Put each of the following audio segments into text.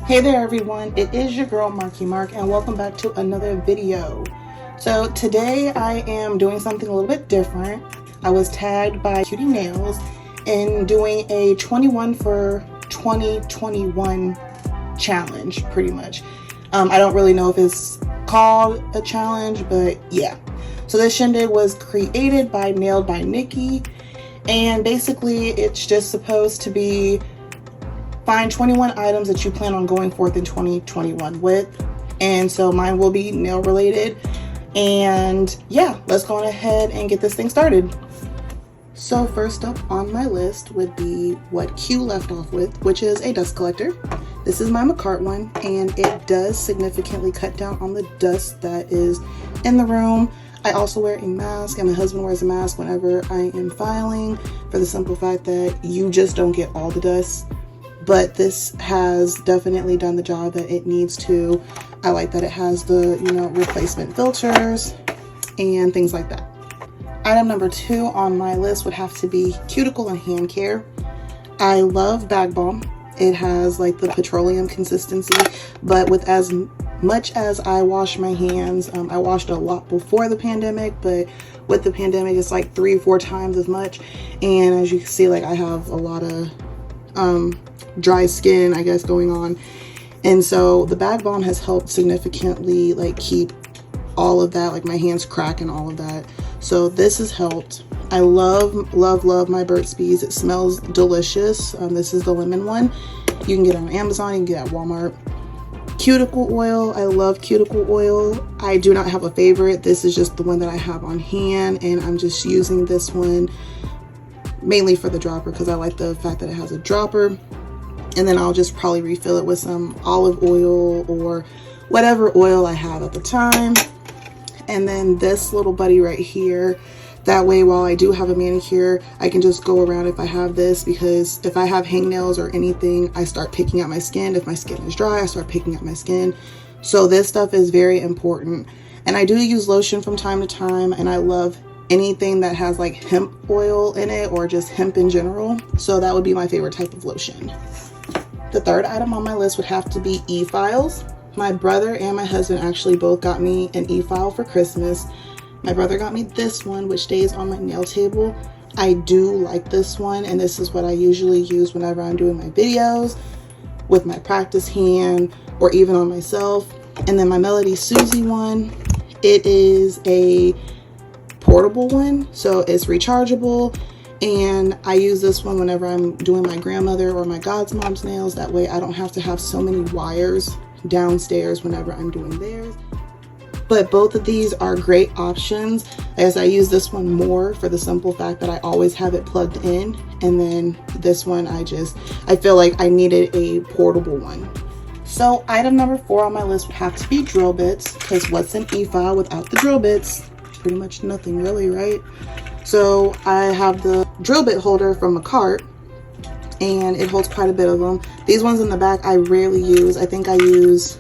Hey there everyone, it is your girl Marky Mark and welcome back to another video. So today I am doing something a little bit different. I was tagged by Cutie Nails in doing a 21 for 2021 challenge, pretty much. I don't really know if it's called a challenge, but yeah. So this shindig was created by NailedbyNikki, and basically it's just supposed to be find 21 items that you plan on going forth in 2021 with. And so mine will be nail related. And yeah, let's go ahead and get this thing started. So first up on my list would be what Q left off with, which is a dust collector. This is my McCart one, and it does significantly cut down on the dust that is in the room. I also wear a mask, and my husband wears a mask whenever I am filing, for the simple fact that you just don't get all the dust. But this has definitely done the job that it needs to. I like that it has the, replacement filters and things like that. Item number 2 on my list would have to be cuticle and hand care. I love Bag Balm. It has like the petroleum consistency, but with as much as I wash my hands, I washed a lot before the pandemic, but with the pandemic, it's like 3-4 times as much. And as you can see, like I have a lot of dry skin, I guess, going on, and so the Bag Balm has helped significantly keep all of that, like my hands crack and all of that. So this has helped. I love my Burt's Bees. It smells delicious. This is the lemon one. You can get it on Amazon, you can get it at Walmart. Cuticle oil, I love cuticle oil. I do not have a favorite. This is just the one that I have on hand, and I'm just using this one mainly for the dropper because I like the fact that it has a dropper. And then I'll just probably refill it with some olive oil or whatever oil I have at the time. And then this little buddy right here, that way while I do have a manicure, I can just go around if I have this, because if I have hangnails or anything, I start picking at my skin. If my skin is dry, I start picking at my skin. So this stuff is very important. And I do use lotion from time to time, and I love anything that has like hemp oil in it or just hemp in general. So that would be my favorite type of lotion. The third item on my list would have to be e-files. My brother and my husband actually both got me an e-file for Christmas. My brother got me this one, which stays on my nail table. I do like this one, and this is what I usually use whenever I'm doing my videos with my practice hand or even on myself. And then my Melody Susie one, it is a portable one, so it's rechargeable. And I use this one whenever I'm doing my grandmother or my godmom's nails. That way I don't have to have so many wires downstairs whenever I'm doing theirs. But both of these are great options, as I use this one more for the simple fact that I always have it plugged in. And then this one, I feel like I needed a portable one. So item number 4 on my list would have to be drill bits, because what's an e-file without the drill bits? Pretty much nothing really, right? So I have the drill bit holder from McCart, and it holds quite a bit of them. These ones in the back I rarely use. I think I use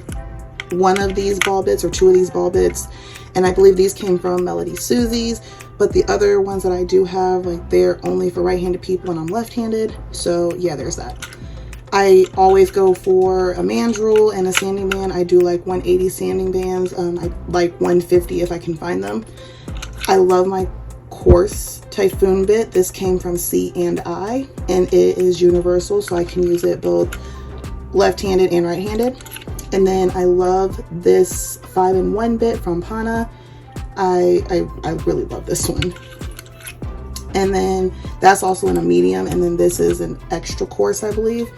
one of these ball bits or 2 of these ball bits, and I believe these came from Melody Susie's. But the other ones that I do have, they're only for right-handed people and I'm left-handed. So yeah, there's that. I always go for a mandrel and a sanding band. I do like 180 sanding bands. I like 150 if I can find them. I love my coarse typhoon bit. This came from C&I, and it is universal, so I can use it both left-handed and right-handed. And then I love this 5-in-1 bit from Pana. I really love this one. And then that's also in a medium, and then this is an extra coarse, I believe.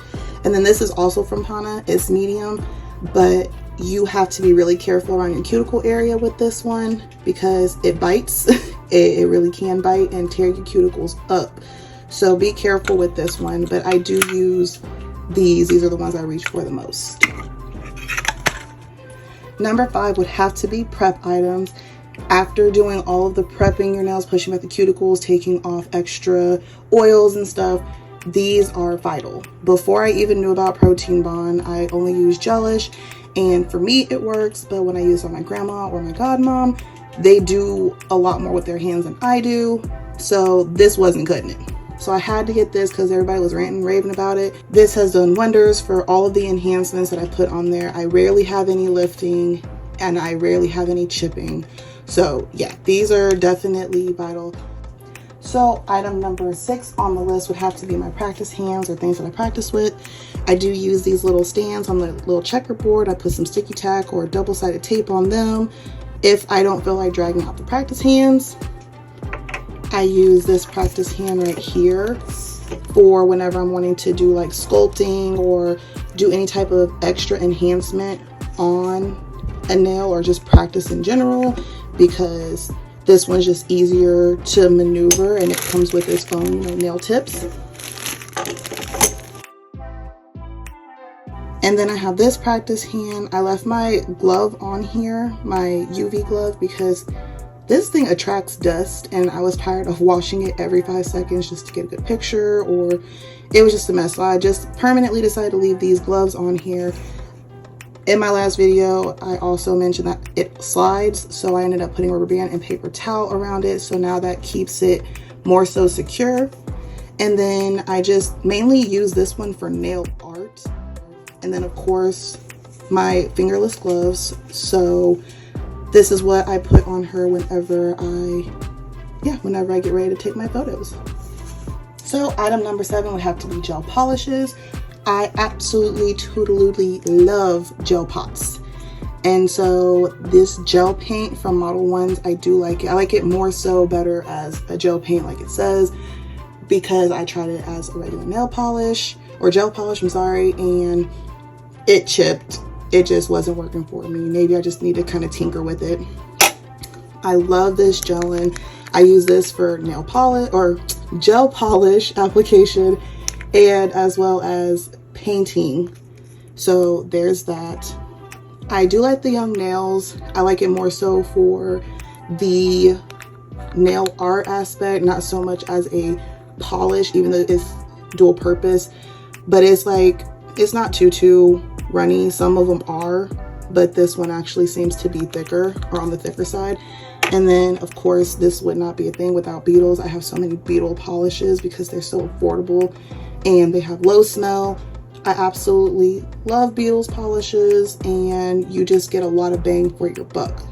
And then this is also from Pana. It's medium, but you have to be really careful around your cuticle area with this one because it bites. It really can bite and tear your cuticles up. So be careful with this one, but I do use these. These are the ones I reach for the most. Number 5 would have to be prep items. After doing all of the prepping your nails, pushing back the cuticles, taking off extra oils and stuff, these are vital. Before I even knew about Protein Bond, I only used gelish, and for me it works, but when I use it on my grandma or my godmom, they do a lot more with their hands than I do, so this wasn't cutting it. So I had to get this because everybody was ranting and raving about it. This has done wonders for all of the enhancements that I put on there. I rarely have any lifting and I rarely have any chipping. So yeah, these are definitely vital. So item number 6 on the list would have to be my practice hands or things that I practice with. I do use these little stands on the little checkerboard. I put some sticky tack or double-sided tape on them. If I don't feel like dragging out the practice hands, I use this practice hand right here for whenever I'm wanting to do like sculpting or do any type of extra enhancement on a nail or just practice in general, because this one's just easier to maneuver and it comes with its own, nail tips. And then I have this practice hand. I left my glove on here, my UV glove, because this thing attracts dust and I was tired of washing it every 5 seconds just to get a good picture, or it was just a mess. So I just permanently decided to leave these gloves on here. In my last video, I also mentioned that it slides, so I ended up putting rubber band and paper towel around it. So now that keeps it more so secure. And then I just mainly use this one for nail art. And then of course, my fingerless gloves. So this is what I put on her whenever I get ready to take my photos. So item number 7 would have to be gel polishes. I absolutely totally love gel pots. And so this gel paint from Model 1s, I do like it. I like it more so better as a gel paint like it says, because I tried it as a regular nail polish, or gel polish, I'm sorry, and it chipped. It just wasn't working for me. Maybe I just need to kind of tinker with it. I love this gelin. I use this for nail polish or gel polish application, and as well as painting. So there's that. I do like the young nails. I like it more so for the nail art aspect, not so much as a polish, even though it's dual purpose. But it's like, it's not too runny. Some of them are, but this one actually seems to be thicker, or on the thicker side. And then of course this would not be a thing without beetles. I have so many beetle polishes because they're so affordable and they have low smell. I absolutely love beetles polishes, and you just get a lot of bang for your buck.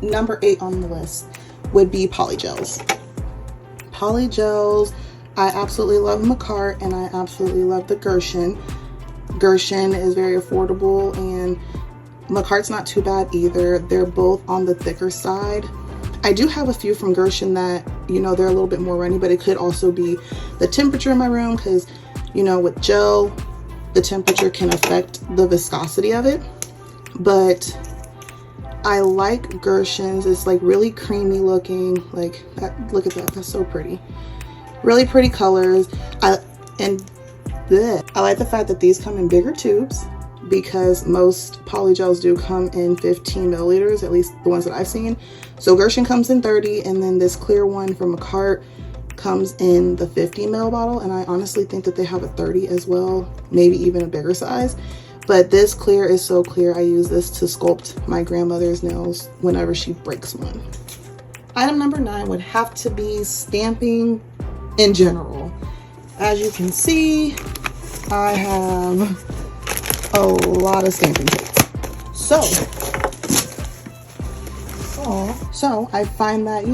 Number 8 on the list would be polygels. Polygels, I absolutely love Macart and I absolutely love the Gershon. Gershon is very affordable and Macart's not too bad either. They're both on the thicker side. I do have a few from Gershon that, they're a little bit more runny, but it could also be the temperature in my room because, with gel, the temperature can affect the viscosity of it. But I like Gershons. It's like really creamy looking, like that. Look at that, that's so pretty. Really pretty colors. I like the fact that these come in bigger tubes, because most polygels do come in 15 milliliters, at least the ones that I've seen. So Gershon comes in 30, and then this clear one from Macart comes in the 50 ml bottle, and I honestly think that they have a 30 as well, maybe even a bigger size. But this clear is so clear. I use this to sculpt my grandmother's nails whenever she breaks one. Item number 9 would have to be stamping in general. As you can see, I have a lot of stamping tapes. So I find that,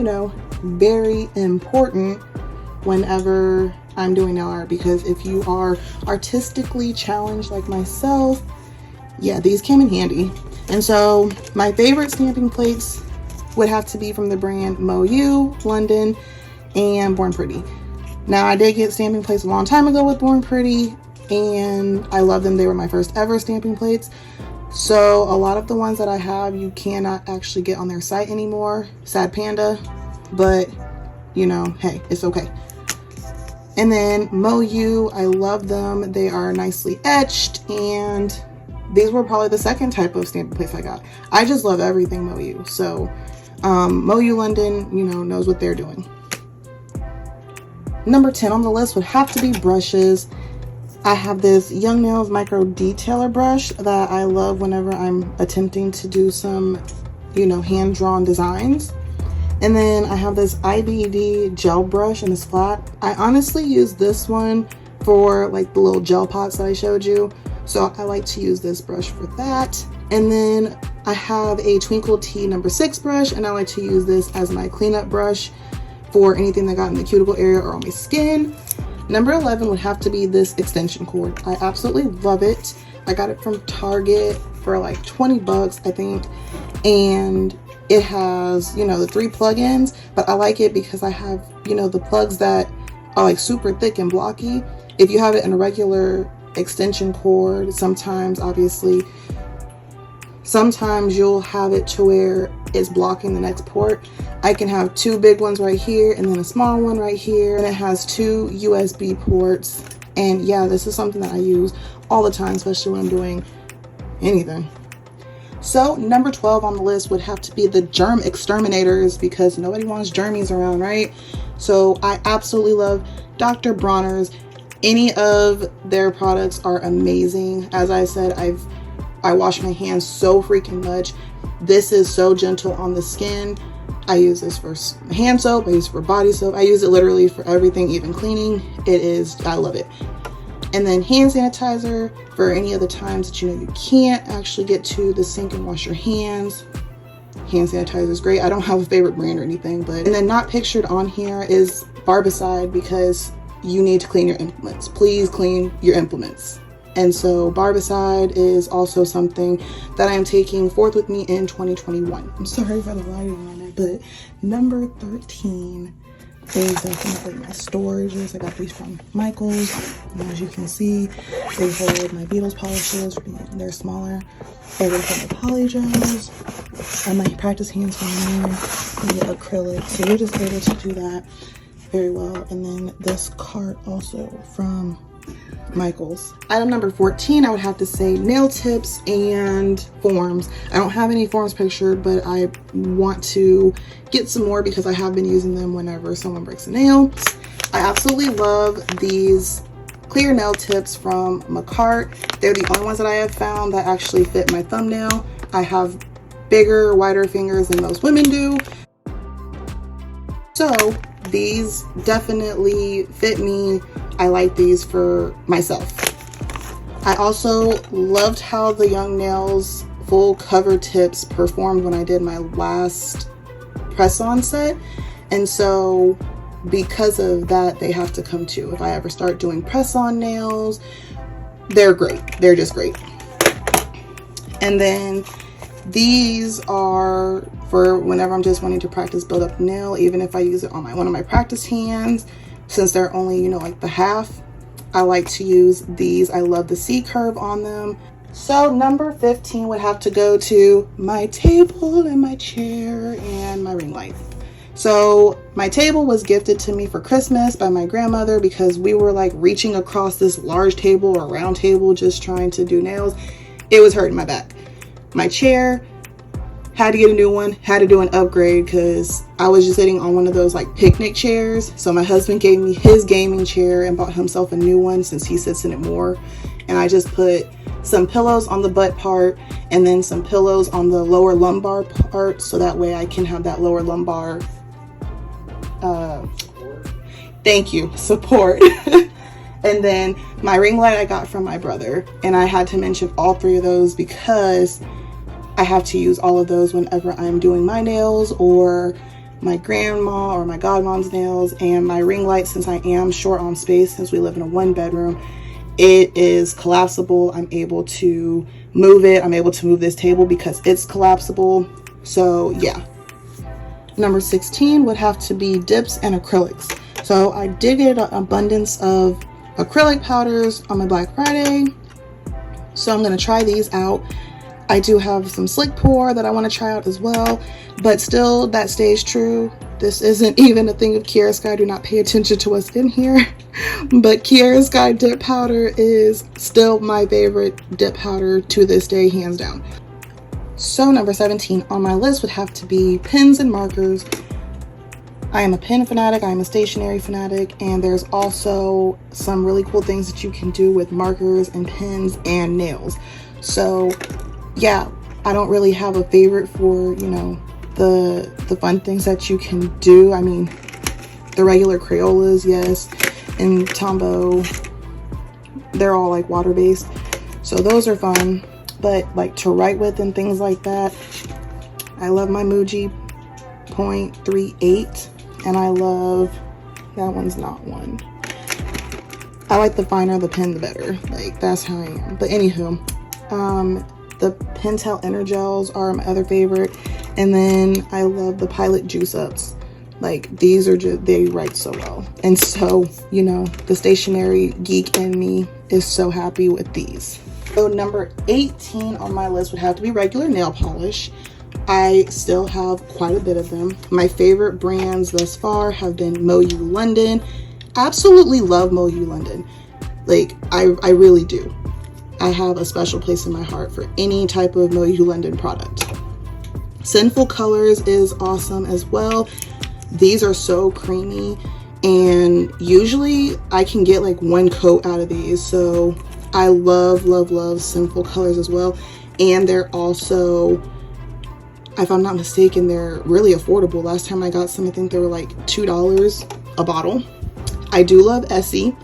very important whenever I'm doing nail art, because if you are artistically challenged like myself, yeah, these came in handy. And so my favorite stamping plates would have to be from the brand MoU, London, and Born Pretty. Now I did get stamping plates a long time ago with Born Pretty, and I love them. They were my first ever stamping plates. So a lot of the ones that I have, you cannot actually get on their site anymore. Sad panda, but hey, it's okay. And then MoU, I love them. They are nicely etched, and these were probably the second type of stamping plates I got. I just love everything MoU. So MoU London, knows what they're doing. Number 10 on the list would have to be brushes. I have this Young Nails Micro Detailer brush that I love whenever I'm attempting to do some, hand-drawn designs. And then I have this IBD gel brush and it's flat. I honestly use this one for like the little gel pots that I showed you. So I like to use this brush for that. And then I have a Twinkle Tea number 6 brush, and I like to use this as my cleanup brush for anything that got in the cuticle area or on my skin. Number 11 would have to be this extension cord. I absolutely love it. I got it from Target for like 20 bucks, I think. And it has, you know, the 3 plug-ins, but I like it because I have, you know, the plugs that are like super thick and blocky. If you have it in a regular extension cord, sometimes you'll have it to where it's blocking the next port. I can have 2 big ones right here and then a small one right here, and it has 2 USB ports. And yeah, this is something that I use all the time, especially when I'm doing anything. So number 12 on the list would have to be the Germ Exterminators, because nobody wants germies around, right? So I absolutely love Dr. Bronner's. Any of their products are amazing. As I said, I wash my hands so freaking much. This is so gentle on the skin. I use this for hand soap, I use it for body soap, I use it literally for everything, even cleaning. I love it. And then hand sanitizer for any of the times that you know you can't actually get to the sink and wash your hands. Hand sanitizer is great. I don't have a favorite brand or anything, but and then not pictured on here is Barbicide, because you need to clean your implements. Please clean your implements. And so Barbicide is also something that I am taking forth with me in 2021. I'm sorry for the lighting on it, but number 13 is definitely my storages. I got these from Michael's. And as you can see, they hold my Beatles polishes. They're smaller. Over from the poly gels. And my practice hands from there. And the acrylic. So you're just able to do that very well. And then this cart also from Michael's. Item number 14, I would have to say nail tips and forms. I don't have any forms pictured, but I want to get some more because I have been using them whenever someone breaks a nail. I absolutely love these clear nail tips from Macart. They're the only ones that I have found that actually fit my thumbnail. I have bigger, wider fingers than most women do. So these definitely fit me. I like these for myself. I also loved how the Young Nails full cover tips performed when I did my last press-on set. And so because of that, they have to come too. If I ever start doing press-on nails, they're great. They're just great. And then these are for whenever I'm just wanting to practice build up nail, even if I use it on one of my practice hands. Since they're only, you know, like the half, I like to use these. I love the C curve on them. So number 15 would have to go to my table and my chair and my ring light. So my table was gifted to me for Christmas by my grandmother because we were like reaching across this large table or round table just trying to do nails. It was hurting my back. My chair, had to get a new one, had to do an upgrade because I was just sitting on one of those like picnic chairs. So my husband gave me his gaming chair and bought himself a new one since he sits in it more. And I just put some pillows on the butt part and then some pillows on the lower lumbar part, so that way I can have that lower lumbar support. And then my ring light I got from my brother, and I had to mention all 3 of those because I have to use all of those whenever I'm doing my nails or my grandma or my godmom's nails. And my ring light, since I am short on space, since we live in a 1-bedroom, it is collapsible. I'm able to move it. I'm able to move this table because it's collapsible. So yeah. Number 16 would have to be dips and acrylics. So I did get an abundance of acrylic powders on my Black Friday. So I'm going to try these out. I do have some slick pour that I want to try out as well, but still that stays true. This isn't even a thing of Kiara Sky. Do not pay attention to what's in here. But Kiara Sky dip powder is still my favorite dip powder to this day, hands down. So number 17 on my list would have to be pens and markers. I am a pen fanatic, I am a stationery fanatic, and there's also some really cool things that you can do with markers and pens and nails. So yeah, I don't really have a favorite for, you know, the fun things that you can do. I mean, the regular Crayolas, yes, and Tombow, they're all like water-based, so those are fun. But like to write with and things like that, I love my Muji .38, and I love, that one's not one. I like the finer the pen, the better. Like, that's how I am. But anywho, the Pentel Energels are my other favorite. And then I love the Pilot Juice Ups. Like, these are just, they write so well. And so, you know, the stationery geek in me is so happy with these. So number 18 on my list would have to be regular nail polish. I still have quite a bit of them. My favorite brands thus far have been MoU London. Absolutely love MoU London. Like, I really do. I have a special place in my heart for any type of MoU London product. Sinful Colors is awesome as well. These are so creamy, and usually I can get like one coat out of these. So I love, love, love Sinful Colors as well. And they're also, if I'm not mistaken, they're really affordable. Last time I got some, I think they were like $2 a bottle. I do love Essie.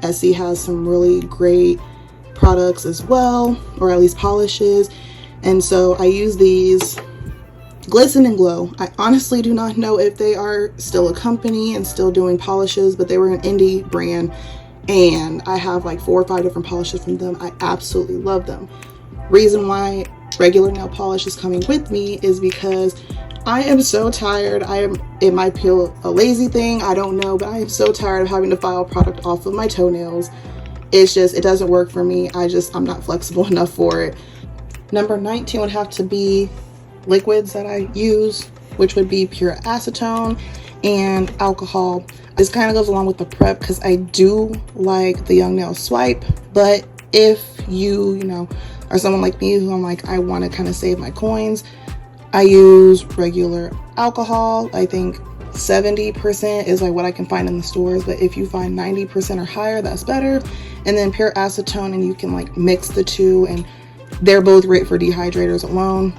Essie has some really great products as well, or at least polishes. And so I use these. Glisten and Glow. I honestly do not know if they are still a company and still doing polishes, but they were an indie brand, and I have like 4 or 5 different polishes from them. I absolutely love them. Reason why regular nail polish is coming with me is because I am so tired. It might feel a lazy thing, I don't know, but I am so tired of having to file product off of my toenails. It's just, it doesn't work for me. I'm not flexible enough for it. Number 19 would have to be liquids that I use, which would be pure acetone and alcohol. This kind of goes along with the prep because I do like the Young Nail Swipe, but if you know, are someone like me who I'm like, I want to kind of save my coins, I use regular alcohol. I think 70% is like what I can find in the stores, but if you find 90% or higher, that's better. And then pure acetone, and you can like mix the two, and they're both great for dehydrators alone.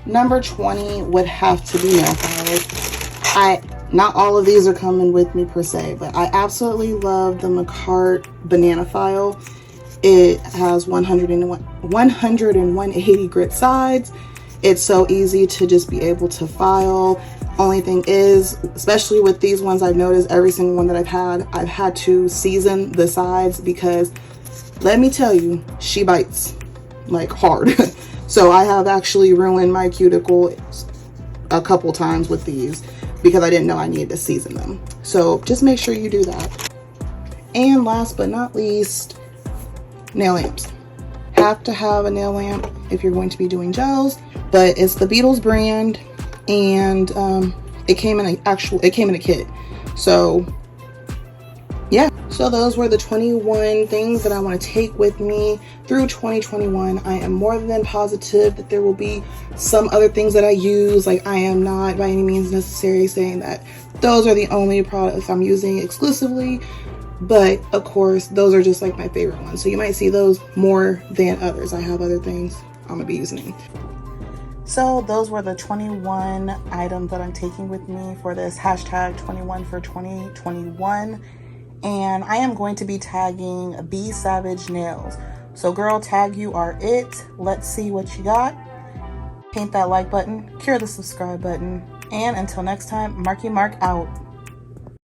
Number 20 would have to be nail files. Not all of these are coming with me per se, but I absolutely love the Macart Banana File. It has 100 and 180 grit sides. It's so easy to just be able to file. Only thing is, especially with these ones, I've noticed every single one that I've had to season the sides, because let me tell you, she bites like hard. So I have actually ruined my cuticle a couple times with these because I didn't know I needed to season them. So just make sure you do that. And last but not least, nail lamps. Have to have a nail lamp if you're going to be doing gels, but it's the Beatles brand, and it came in a kit. So yeah, so those were the 21 things that I want to take with me through 2021. I am more than positive that there will be some other things that I use. Like, I am not by any means necessarily saying that those are the only products I'm using exclusively, but of course those are just like my favorite ones. So you might see those more than others. I have other things I'm gonna be using. So those were the 21 items that I'm taking with me for this hashtag 21 for 2021. And I am going to be tagging B Savage Nails. So girl, tag you are it. Let's see what you got. Paint that like button, cure the subscribe button, and until next time, Marky Mark out.